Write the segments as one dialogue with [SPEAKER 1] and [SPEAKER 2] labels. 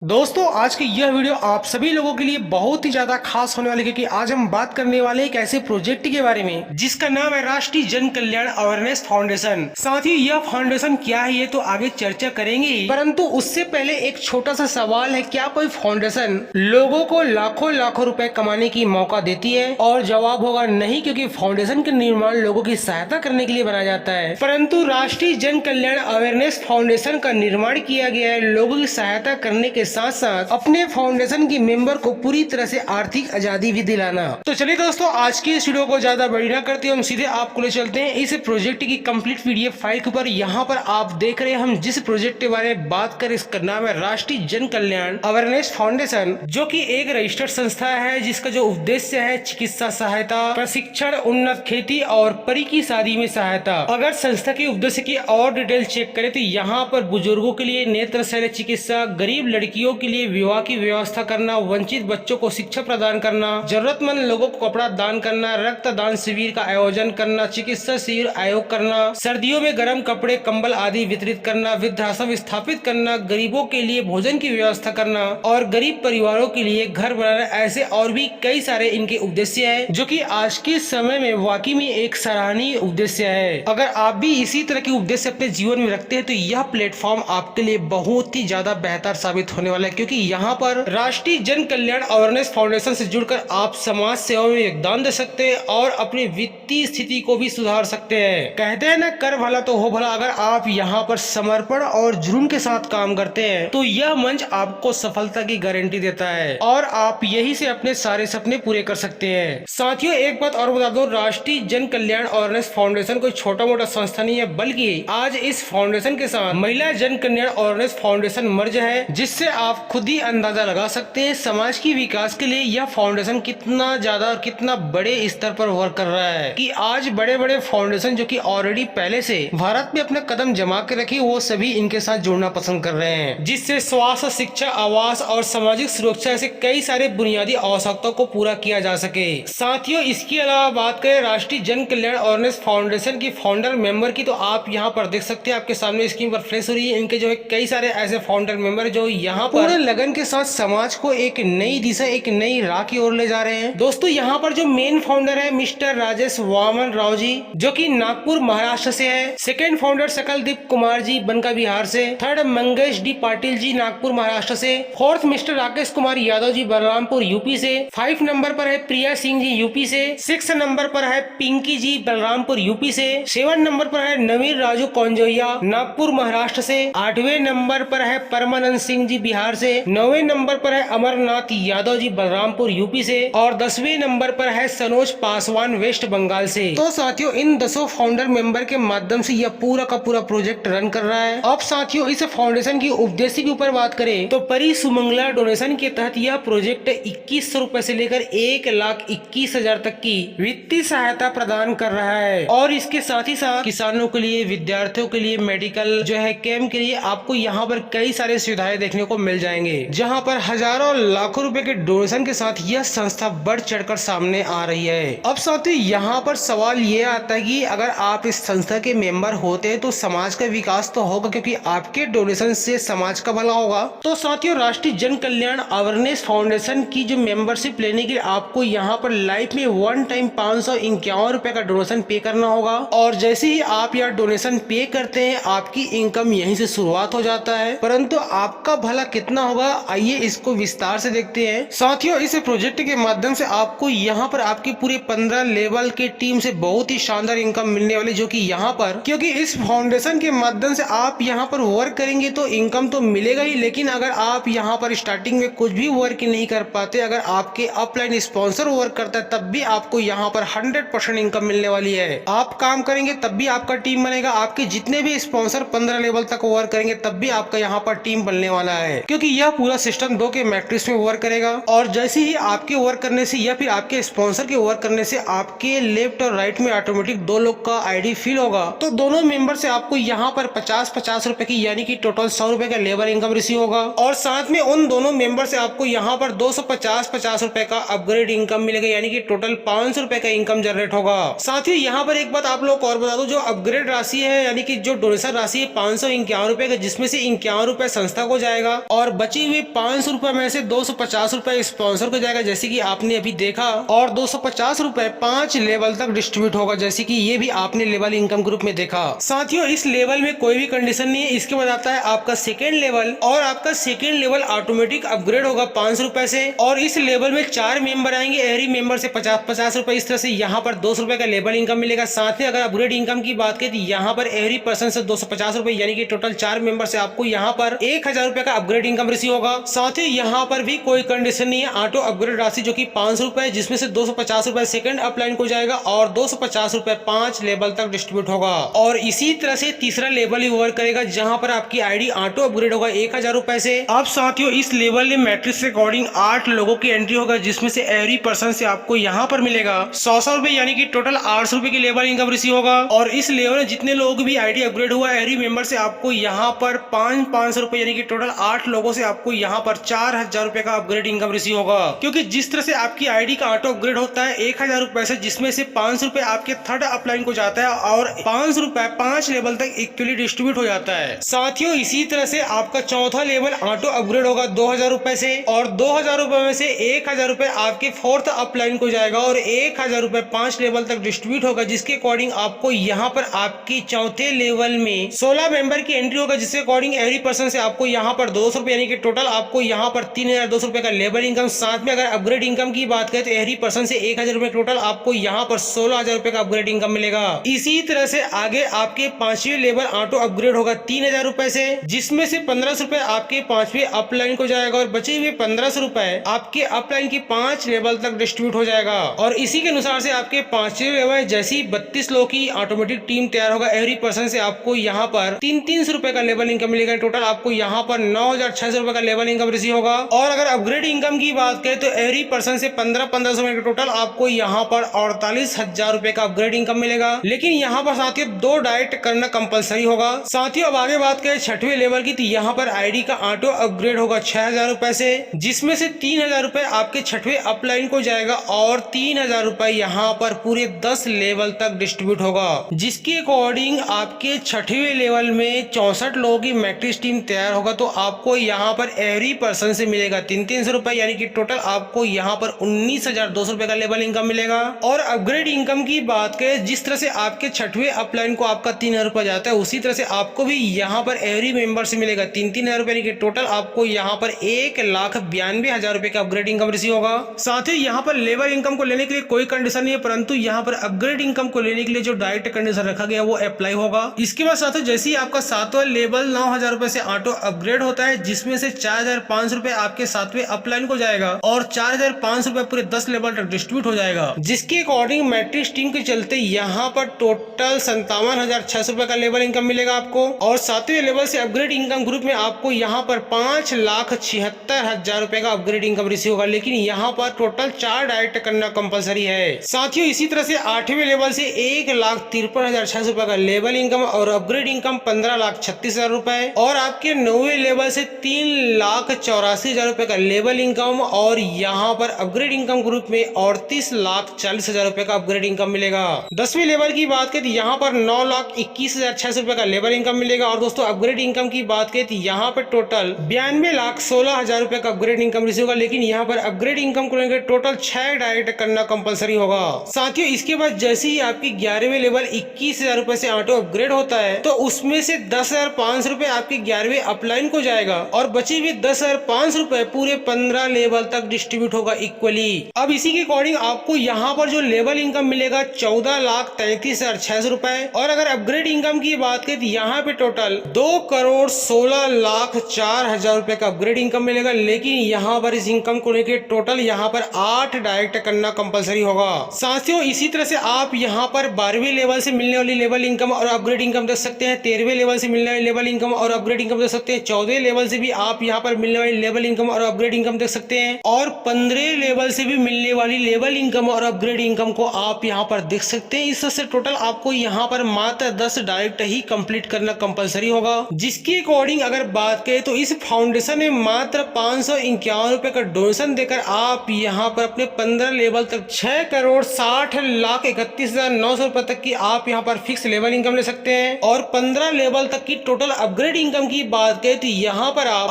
[SPEAKER 1] दोस्तों आज की यह वीडियो आप सभी लोगों के लिए बहुत ही ज्यादा खास होने वाली है, क्योंकि आज हम बात करने वाले एक ऐसे प्रोजेक्ट के बारे में जिसका नाम है राष्ट्रीय जन कल्याण अवेयरनेस फाउंडेशन। साथ ही यह फाउंडेशन क्या है ये तो आगे चर्चा करेंगे ही, परंतु उससे पहले एक छोटा सा सवाल है, क्या कोई फाउंडेशन लोगों को लाखों लाखों रुपए कमाने की मौका देती है? और जवाब होगा नहीं, क्योंकि फाउंडेशन का निर्माण लोगों की सहायता करने के लिए बनाया जाता है। परंतु राष्ट्रीय जन कल्याण अवेयरनेस फाउंडेशन का निर्माण किया गया है लोगों की सहायता करने के साथ साथ अपने फाउंडेशन के मेंबर को पूरी तरह से आर्थिक आजादी भी दिलाना। तो चलिए दोस्तों, आज की इस वीडियो को ज्यादा बड़ी ना करते हम सीधे आपको ले चलते हैं इस प्रोजेक्ट की कंप्लीट पीडीएफ फाइल के ऊपर। यहाँ पर आप देख रहे हैं हम जिस प्रोजेक्ट के बारे में बात करें, इसका नाम है राष्ट्रीय जन कल्याण अवेयरनेस फाउंडेशन, जो की एक रजिस्टर्ड संस्था है जिसका जो उद्देश्य है चिकित्सा सहायता, प्रशिक्षण, उन्नत खेती और परी की शादी में सहायता। अगर संस्था के उद्देश्य की और डिटेल चेक करें तो यहाँ पर बुजुर्गों के लिए नेत्र शल्य चिकित्सा, गरीब लड़कियों के लिए विवाह की व्यवस्था करना, वंचित बच्चों को शिक्षा प्रदान करना, जरूरतमंद लोगों को कपड़ा दान करना, रक्तदान शिविर का आयोजन करना, चिकित्सा शिविर आयोग करना, सर्दियों में गर्म कपड़े, कंबल आदि वितरित करना, वृद्धाश्रम स्थापित करना, गरीबों के लिए भोजन की व्यवस्था करना और गरीब परिवारों के लिए घर बनाना। ऐसे और भी कई सारे इनके उद्देश्य है, जो कि आज के समय में वाकई में एक सराहनीय उद्देश्य है। अगर आप भी इसी तरह के उद्देश्य अपने जीवन में रखते हैं तो यह प्लेटफॉर्म आपके लिए बहुत ही ज्यादा बेहतर साबित होने वाला है, क्योंकि यहाँ पर राष्ट्रीय जन कल्याण अवेयरनेस फाउंडेशन से जुड़कर आप समाज सेवा में योगदान दे सकते हैं और अपनी वित्तीय स्थिति को भी सुधार सकते हैं। कहते हैं ना, कर भला तो हो भला। अगर आप यहाँ पर समर्पण और जुनून के साथ काम करते हैं तो यह मंच आपको सफलता की गारंटी देता है और आप यही से अपने सारे सपने पूरे कर सकते हैं। साथियों, एक बात और बता दो, राष्ट्रीय जन कल्याण अवेयरनेस फाउंडेशन कोई छोटा मोटा संस्था नहीं है, बल्कि आज इस फाउंडेशन के साथ महिला जन कल्याण अवेयरनेस फाउंडेशन मर्ज है, जिससे आप खुद ही अंदाजा लगा सकते हैं समाज की विकास के लिए यह फाउंडेशन कितना ज्यादा और कितना बड़े स्तर पर वर्क कर रहा है। कि आज बड़े बड़े फाउंडेशन जो कि ऑलरेडी पहले से भारत में अपना कदम जमा के रखे, वो सभी इनके साथ जुड़ना पसंद कर रहे हैं, जिससे स्वास्थ्य, शिक्षा, आवास और सामाजिक सुरक्षा ऐसे कई सारे बुनियादी आवश्यकताओं को पूरा किया जा सके। साथियों, इसके अलावा बात करें राष्ट्रीय जन कल्याण अवेयरनेस फाउंडेशन की फाउंडर मेंबर की, तो आप यहाँ पर देख सकते हैं, आपके सामने स्क्रीन पर फ्लैश हो रही है इनके जो है कई सारे ऐसे फाउंडर मेंबर जो यहाँ पर पूरे लगन के साथ समाज को एक नई दिशा, एक नई राह की ओर ले जा रहे हैं। दोस्तों, यहाँ पर जो मेन फाउंडर है मिस्टर राजेश वामन राव जी, जो कि नागपुर महाराष्ट्र से है। सेकंड फाउंडर सकलदीप कुमार जी, बनका बिहार से। थर्ड मंगेश डी पाटिल जी, नागपुर महाराष्ट्र से। Fourth mister Rakesh Kumar Yadav ji, Balrampur UP से। 5 नंबर पर है प्रिया सिंह जी, यूपी से। 6 नंबर पर है पिंकी जी, बलरामपुर यूपी से। 7 नंबर पर है नवीर राजू कौंजोया, नागपुर महाराष्ट्र से। 8वें नंबर पर है परमानंद सिंह जी, बिहार से। 9वें नंबर पर है अमरनाथ यादव जी, बलरामपुर यूपी से। और 10वें नंबर पर है सनोज पासवान, वेस्ट बंगाल से। तो साथियों, इन 10 फाउंडर मेंबर के माध्यम से यह पूरा का पूरा प्रोजेक्ट रन कर रहा है। अब साथियों, इस फाउंडेशन की उद्देश्य के ऊपर बात करें तो परी सुमंगला डोनेशन के तहत यह प्रोजेक्ट 2100 रुपए से लेकर 1,21,000 तक की वित्तीय सहायता प्रदान कर रहा है। और इसके साथ ही साथ किसानों के लिए, विद्यार्थियों के लिए, मेडिकल जो है कैंप के लिए आपको यहाँ पर कई सारे सुविधाएं देखने को मिल जाएंगे, जहाँ पर हजारों लाखों रुपए के डोनेशन के साथ यह संस्था बढ़ चढ़कर सामने आ रही है। अब साथियों, यहाँ पर सवाल ये आता है कि अगर आप इस संस्था के मेंबर होते हैं तो समाज का विकास तो होगा, क्योंकि आपके डोनेशन से समाज का भला होगा। तो साथियों, राष्ट्रीय जन कल्याण अवेयरनेस फाउंडेशन की जो मेंबरशिप लेने के लिए आपको यहाँ पर लाइफ में वन टाइम 551 रुपए का डोनेशन पे करना होगा। और जैसे ही आप यह डोनेशन पे करते हैं, आपकी इनकम यहीं से शुरुआत हो जाता है। परंतु आपका भला कितना होगा, आइए इसको विस्तार से देखते हैं। साथियों, इस प्रोजेक्ट के माध्यम से आपको यहाँ पर आपकी पूरे 15 लेवल के टीम से बहुत ही शानदार इनकम मिलने वाली, जो कि यहाँ पर, क्योंकि इस फाउंडेशन के माध्यम से आप यहाँ पर वर्क करेंगे तो इनकम तो मिलेगा ही, लेकिन अगर आप यहाँ पर स्टार्टिंग में कुछ भी वर्क नहीं कर पाते, अगर आपके अपलाइन स्पॉन्सर वर्क करता है, तब भी आपको यहाँ पर 100% इनकम मिलने वाली है। आप काम करेंगे तब भी आपका टीम बनेगा, आपके जितने भी स्पॉन्सर 15 लेवल तक वर्क करेंगे तब भी आपका यहाँ पर टीम बनने वाला है, क्योंकि यह पूरा सिस्टम 2 के मैट्रिक्स में वर्क करेगा। और जैसे ही आपके वर्क करने से या फिर आपके स्पॉन्सर के वर्क करने से आपके लेफ्ट और राइट में ऑटोमेटिक 2 लोग का आईडी फिल होगा, तो दोनों मेंबर से आपको यहाँ पर 50-50 रुपए की, यानी कि टोटल 100 रुपए का लेबर इनकम रिसीव होगा। और साथ में उन दोनों मेंबर से आपको यहाँ पर 250-50 रुपए का अपग्रेड इनकम मिलेगा, यानी कि टोटल 500 रुपए का इनकम जनरेट होगा। साथ ही यहाँ पर एक बात आप लोग और बता दो, जो अपग्रेड राशि है, यानी कि जो डोनेशन राशि है 551 रुपए का, जिसमें से 51 रुपए संस्था को जाएगा और बचे हुए 500 रुपए में से 250 रुपए स्पॉन्सर को जाएगा जैसे कि आपने अभी देखा, और 250 रुपए 5 लेवल तक डिस्ट्रीब्यूट होगा जैसे कि ये भी आपने लेवल इनकम ग्रुप में देखा। साथियों इस लेवल में कोई भी कंडीशन नहीं है। इसके बाद आता है आपका सेकेंड लेवल, और आपका सेकेंड लेवल ऑटोमेटिक अपग्रेड होगा 500 रुपए से, और इस लेवल में 4 मेंबर आएंगे, एवरी मेंबर से 50-50 रुपए। इस तरह से यहाँ पर 200 रुपए का लेवल इनकम मिलेगा। साथ में अगर अपग्रेड इनकम की बात करें तो यहाँ पर एवरी पर्सन से 250 रुपए, यानी कि टोटल 4 मेंबर से आपको यहाँ पर 1000 रुपए का अपग्रेड इनकम रिसीव होगा। साथ ही यहाँ पर भी कोई कंडीशन नहीं है। ऑटो अपग्रेड राशि जो कि 500 रुपए, जिसमें से 250 रुपए सेकंड अपलाइन को जाएगा और 250 रुपए 5 लेवल तक डिस्ट्रीब्यूट होगा। और इसी तरह से तीसरा लेवल ही वर्क करेगा जहां पर आपकी आईडी ऑटो अपग्रेड होगा 1000 रुपए से। अब साथियों इस लेवल में मैट्रिक्स अकॉर्डिंग 8 लोगों की एंट्री होगा, जिसमें से एवरी पर्सन से आपको यहाँ पर मिलेगा 100 रुपए, यानी कि टोटल 800 रुपए की लेवल इनकम रिसीव होगा। और इस लेवल में जितने लोग भी आईडी अपग्रेड हुआ एवरी मेंबर से आपको यहाँ पर 500 रुपए, यानी कि टोटल 8 लोगों से आपको यहाँ पर 4000 रुपए का अपग्रेड इनकम रिसीव होगा। क्योंकि जिस तरह से आपकी आईडी का ऑटो अपग्रेड होता है 1000 रुपए से, जिसमें से 500 रुपए आपके थर्ड अपलाइन को जाता है और 500 रुपए 5 लेवल तक इक्वली डिस्ट्रीब्यूट हो जाता है। साथियों इसी तरह से आपका चौथा लेवल ऑटो अपग्रेड होगा 2000 रुपए से, और 2000 रुपए में से 1000 रुपए आपके फोर्थ अपलाइन को जाएगा और 1000 रुपए 5 लेवल तक डिस्ट्रीब्यूट होगा, जिसके अकॉर्डिंग आपको यहाँ पर आपकी चौथे लेवल में 16 मेंबर की एंट्री होगा, जिसके अकॉर्डिंग एवरी पर्सन से आपको यहाँ पर 200 रुपए, यानी कि टोटल आपको यहाँ पर 3200 रुपए का लेवल इनकम। साथ में अगर अपग्रेड इनकम की बात करें तो एवरी पर्सन से 1000 रुपए, टोटल आपको यहाँ पर 16000 रुपए का अपग्रेड इनकम मिलेगा। इसी तरह से आगे आपके 5वें लेवल ऑटो अपग्रेड होगा 3000 रुपए से, जिसमें से 1500 रुपए आपके 5वें अपलाइन को जाएगा और बचे हुए 1500 रुपए आपके अपलाइन की 5 लेवल तक डिस्ट्रीब्यूट हो जाएगा। और इसी के अनुसार से आपके 5वें लेवल जैसी 32 लोगों की ऑटोमेटिक टीम तैयार होगा, एवरी पर्सन से आपको यहाँ पर 300 रुपए का लेवल इनकम मिलेगा। टोटल आपको यहाँ पर 9600 रुपए का लेवल इनकम रिसीव होगा। और अगर अपग्रेड इनकम की बात करें तो एवरी पर्सन से 1500 रुपए टोटल आपको यहाँ पर 48000 रुपए का अपग्रेड इनकम मिलेगा। लेकिन यहाँ पर साथियों 2 डायरेक्ट करना कंपलसरी होगा। साथियों अब आगे बात करें 6वें लेवल की, तो यहाँ पर आईडी का ऑटो अपग्रेड होगा 6000 रुपए से, जिसमें से 3000 रुपए आपके 6वें अपलाइन को जाएगा और 3000 रुपए यहाँ पर पूरे 10 लेवल तक डिस्ट्रीब्यूट होगा, जिसके अकॉर्डिंग आपके 6वें लेवल में 64 लोगों की मैट्रिक्स टीम तैयार होगा। तो आपको यहाँ पर एवरी पर्सन से मिलेगा 300 रुपए, यानी कि टोटल आपको यहाँ पर 19200 रुपए का लेवल इनकम मिलेगा। और अपग्रेड इनकम की बात करें, जिस तरह से आपके 6वें अपलाइन को आपका 3000 रुपए जाता है, उसी तरह से आपको भी यहाँ पर एवरी मेंबर से मिलेगा 3000 रुपए, यानी कि टोटल आपको यहाँ पर 1,92,000 रुपए का अपग्रेड इनकम रिसीव होगा। साथ ही यहाँ पर लेवल इनकम को लेने के लिए कोई कंडीशन नहीं है, परंतु यहाँ पर अपग्रेड इनकम को लेने के लिए जो डायरेक्ट कंडीशन रखा गया वो अप्लाई होगा। इसके बाद साथियों जैसे ही आपका 7वां लेवल 9000 रुपए से ऑटो अपग्रेड होता है, जिसमें से 4500 रुपए आपके 7वें अपलाइन को जाएगा और 4500 रुपए पूरे 10 लेवल तक डिस्ट्रीब्यूट हो जाएगा, जिसके अकॉर्डिंग मैट्रिक्स टीम के चलते यहाँ पर टोटल 57,600 रुपए का लेवल इनकम मिलेगा आपको। और 7वें लेवल से अपग्रेड इनकम ग्रुप में आपको यहाँ पर 5,76,000 रुपए का अपग्रेड इनकम रिसीव होगा, लेकिन यहाँ पर टोटल 4 डायरेक्ट करना कंपलसरी है। साथियों इसी तरह से 8वें लेवल से 1,53,600 रुपए का लेवल इनकम और अपग्रेड इनकम 15,36,000 रुपए, और आपके 9वें लेवल से 3,84,000 रुपए का लेवल इनकम, और यहाँ पर अपग्रेड इनकम ग्रुप में 38,40,000 रुपए का अपग्रेड इनकम मिलेगा। 10वें लेवल की बात करें तो यहाँ पर 9,21,600 रुपए का लेवल इनकम मिलेगा। और दोस्तों अपग्रेड इनकम की बात करें तो यहाँ पर टोटल 92,16,000 रुपए का अपग्रेड इनकम रिसीव होगा, लेकिन यहाँ पर अपग्रेड इनकम को लेकर टोटल 6 डायरेक्ट करना कंपलसरी होगा। साथियों इसके बाद जैसे ही आपकी 11वें लेवल 21,000 रुपए से ऑटो अपग्रेड होता है, तो उसमें से 10,500 रुपए आपके 11वें अपलाइन को जाएगा और बचे हुए 10,500 रुपए पूरे 15 लेवल तक डिस्ट्रीब्यूट होगा इक्वली। अब इसी के अकॉर्डिंग आपको यहाँ पर जो लेवल इनकम मिलेगा 14,33,600 रुपए। और अगर अपग्रेड इनकम की बात करें तो यहाँ पे टोटल 2,16,04,000 रुपए का अपग्रेड इनकम मिलेगा, लेकिन यहाँ पर इस इनकम को लेकर टोटल यहाँ पर 8 डायरेक्ट करना कंपलसरी होगा। साथियों इसी तरह से आप यहाँ पर 12वें लेवल से मिलने वाली लेवल इनकम और अपग्रेड इनकम देख सकते हैं, 13वें लेवल से मिलने वाली लेवल इनकम और अपग्रेड इनकम देख सकते हैं, 14वें लेवल से भी आप यहाँ पर मिलने वाली लेवल इनकम और अपग्रेड इनकम देख सकते हैं, और 15वें लेवल से भी मिलने वाली लेवल इनकम और अपग्रेड इनकम को आप यहाँ पर देख सकते हैं। इससे टोटल आपको यहाँ पर मात्र 10 डायरेक्ट ही कंप्लीट करना कंपलसरी होगा, जिसके अकॉर्डिंग अगर बात करें तो इस फाउंडेशन में मात्र 551 रुपए का डोनेशन देकर आप यहाँ पर अपने 15 लेवल तक 6,60,31,900 रुपए तक की आप यहाँ पर फिक्स लेवल इनकम ले सकते हैं। और 15 लेवल तक की टोटल अपग्रेड इनकम की बात करें तो यहाँ पर पर आप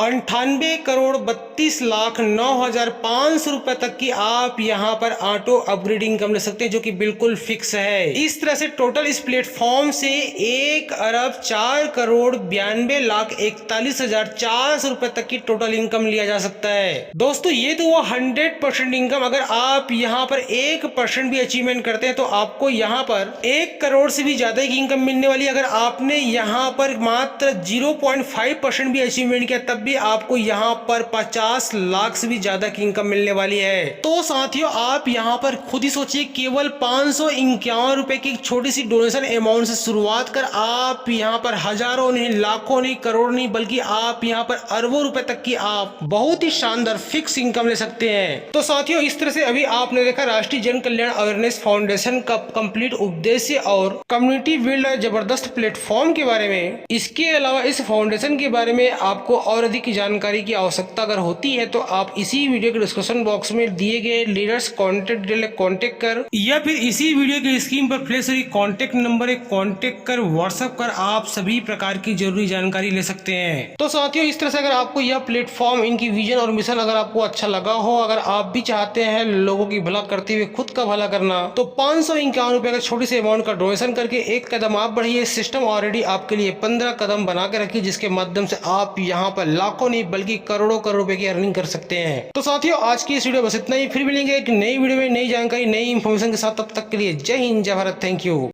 [SPEAKER 1] 98,32,09,500 रुपए तक की आप यहाँ पर ऑटो अपग्रेड इनकम ले सकते हैं, जो कि बिल्कुल फिक्स है। इस तरह से टोटल इस प्लेटफॉर्म से 1,04,92,41,400 रुपए तक की टोटल इनकम लिया जा सकता है। दोस्तों ये तो वो 100% इनकम। अगर आप यहाँ पर 1% भी अचीवमेंट करते हैं तो आपको यहाँ पर 1 करोड़ से भी ज्यादा की इनकम मिलने वाली है। अगर आपने यहाँ पर मात्र 0.5% भी अचीवमेंट किया तब भी आपको यहाँ पर 50 लाख से भी ज्यादा की इनकम मिलने वाली है। तो साथियों आप यहाँ पर खुद ही सोचिए, केवल 551 रुपए की छोटी सी डोनेशन अमाउंट से शुरुआत कर आप यहाँ पर हजारों नहीं, लाखों नहीं, करोड़ नहीं, बल्कि आप यहाँ पर अरबों रुपए तक की आप बहुत ही शानदार फिक्स इनकम ले सकते हैं। तो साथियों इस तरह से अभी आपने देखा राष्ट्रीय जन कल्याण अवेयरनेस फाउंडेशन का कंप्लीट उद्देश्य और कम्युनिटी बिल्ड जबरदस्त प्लेटफॉर्म के बारे में। इसके अलावा इस फाउंडेशन के बारे में आपको और अधिक जानकारी की आवश्यकता अगर होती है तो आप इसी वीडियो के डिस्क्रिप्शन बॉक्स में दिए गए लीडर्स कॉन्टेक्ट डिटेल कॉन्टेक्ट कर, या फिर इसी वीडियो की स्क्रीन पर फ्लैश हो रही कॉन्टेक्ट नंबर कॉन्टेक्ट कर, व्हाट्सएप कर आप सभी प्रकार की जरूरी जानकारी ले सकते हैं। तो साथियों इस तरह से अगर आपको यह प्लेटफॉर्म, इनकी विजन और मिशन अगर आपको अच्छा लगा हो, अगर आप भी चाहते हैं लोगों की भला करते हुए खुद का भला करना, तो 551 रुपए का छोटी सी अमाउंट का डोनेशन करके एक कदम आप बढ़िए। सिस्टम ऑलरेडी आपके लिए 15 कदम बना के रखी, जिसके माध्यम से आप यहाँ पर लाखों नहीं बल्कि करोड़ों करोड़ रुपए की अर्निंग कर सकते हैं। तो साथियों आज की इस वीडियो बस इतना ही। फिर मिलेंगे एक नई वीडियो में नई जानकारी, नई इंफॉर्मेशन के साथ। तब तक के लिए जय हिंद, जय भारत, थैंक यू।